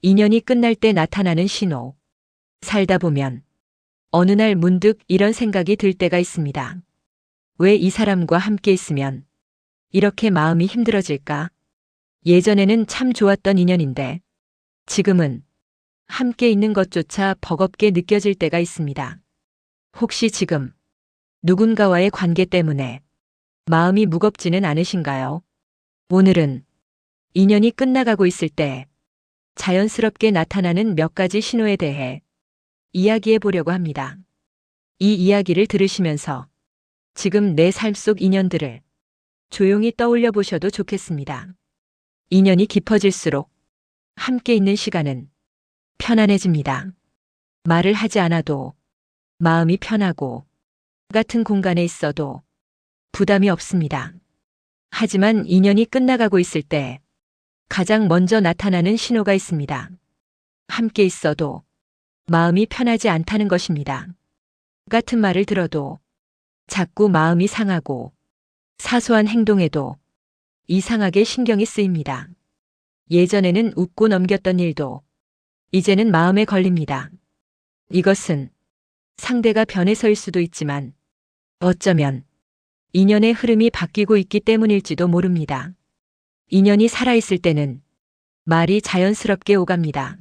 인연이 끝날 때 나타나는 신호. 살다 보면 어느 날 문득 이런 생각이 들 때가 있습니다. 왜 이 사람과 함께 있으면 이렇게 마음이 힘들어질까? 예전에는 참 좋았던 인연인데 지금은 함께 있는 것조차 버겁게 느껴질 때가 있습니다. 혹시 지금 누군가와의 관계 때문에 마음이 무겁지는 않으신가요? 오늘은 인연이 끝나가고 있을 때 자연스럽게 나타나는 몇 가지 신호에 대해 이야기해 보려고 합니다. 이 이야기를 들으시면서 지금 내 삶 속 인연들을 조용히 떠올려 보셔도 좋겠습니다. 인연이 깊어질수록 함께 있는 시간은 편안해집니다. 말을 하지 않아도 마음이 편하고 같은 공간에 있어도 부담이 없습니다. 하지만 인연이 끝나가고 있을 때 가장 먼저 나타나는 신호가 있습니다. 함께 있어도 마음이 편하지 않다는 것입니다. 같은 말을 들어도 자꾸 마음이 상하고 사소한 행동에도 이상하게 신경이 쓰입니다. 예전에는 웃고 넘겼던 일도 이제는 마음에 걸립니다. 이것은 상대가 변해서일 수도 있지만 어쩌면 인연의 흐름이 바뀌고 있기 때문일지도 모릅니다. 인연이 살아있을 때는 말이 자연스럽게 오갑니다.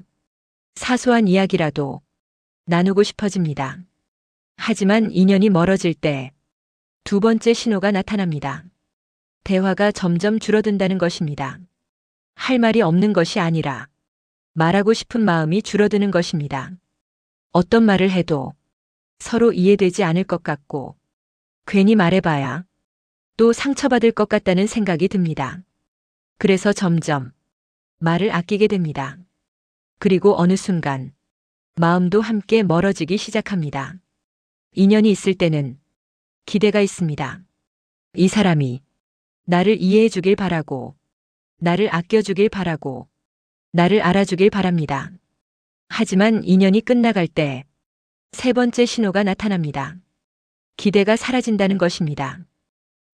사소한 이야기라도 나누고 싶어집니다. 하지만 인연이 멀어질 때 두 번째 신호가 나타납니다. 대화가 점점 줄어든다는 것입니다. 할 말이 없는 것이 아니라 말하고 싶은 마음이 줄어드는 것입니다. 어떤 말을 해도 서로 이해되지 않을 것 같고 괜히 말해봐야 또 상처받을 것 같다는 생각이 듭니다. 그래서 점점 말을 아끼게 됩니다. 그리고 어느 순간 마음도 함께 멀어지기 시작합니다. 인연이 있을 때는 기대가 있습니다. 이 사람이 나를 이해해 주길 바라고, 나를 아껴주길 바라고, 나를 알아주길 바랍니다. 하지만 인연이 끝나갈 때 세 번째 신호가 나타납니다. 기대가 사라진다는 것입니다.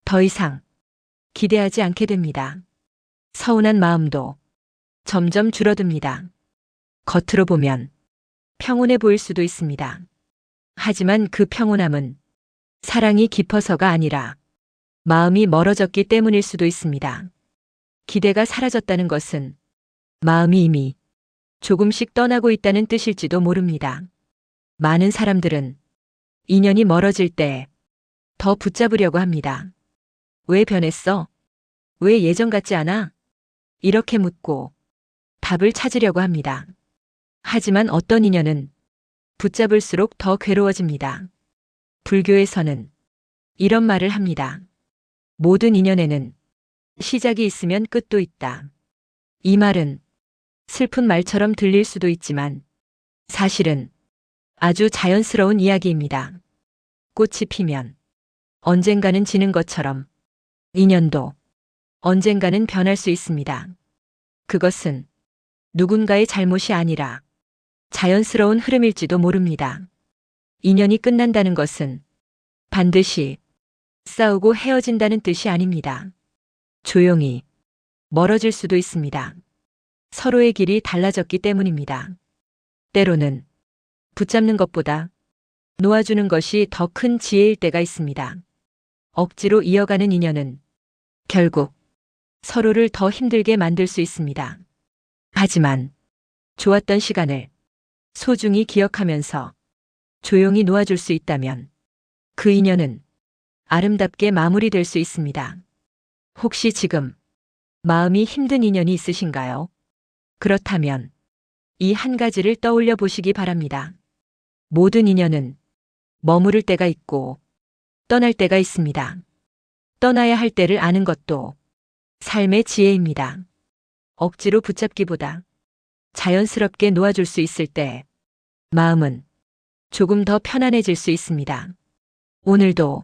더 이상 기대하지 않게 됩니다. 서운한 마음도 점점 줄어듭니다. 겉으로 보면 평온해 보일 수도 있습니다. 하지만 그 평온함은 사랑이 깊어서가 아니라 마음이 멀어졌기 때문일 수도 있습니다. 기대가 사라졌다는 것은 마음이 이미 조금씩 떠나고 있다는 뜻일지도 모릅니다. 많은 사람들은 인연이 멀어질 때 더 붙잡으려고 합니다. 왜 변했어? 왜 예전 같지 않아? 이렇게 묻고 답을 찾으려고 합니다. 하지만 어떤 인연은 붙잡을수록 더 괴로워집니다. 불교에서는 이런 말을 합니다. 모든 인연에는 시작이 있으면 끝도 있다. 이 말은 슬픈 말처럼 들릴 수도 있지만 사실은 아주 자연스러운 이야기입니다. 꽃이 피면 언젠가는 지는 것처럼 인연도 언젠가는 변할 수 있습니다. 그것은 누군가의 잘못이 아니라 자연스러운 흐름일지도 모릅니다. 인연이 끝난다는 것은 반드시 싸우고 헤어진다는 뜻이 아닙니다. 조용히 멀어질 수도 있습니다. 서로의 길이 달라졌기 때문입니다. 때로는 붙잡는 것보다 놓아주는 것이 더 큰 지혜일 때가 있습니다. 억지로 이어가는 인연은 결국 서로를 더 힘들게 만들 수 있습니다. 하지만 좋았던 시간을 소중히 기억하면서 조용히 놓아줄 수 있다면 그 인연은 아름답게 마무리될 수 있습니다. 혹시 지금 마음이 힘든 인연이 있으신가요? 그렇다면 이 한 가지를 떠올려 보시기 바랍니다. 모든 인연은 머무를 때가 있고 떠날 때가 있습니다. 떠나야 할 때를 아는 것도 삶의 지혜입니다. 억지로 붙잡기보다 자연스럽게 놓아줄 수 있을 때 마음은 조금 더 편안해질 수 있습니다. 오늘도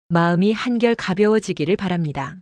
마음이 한결 가벼워지기를 바랍니다.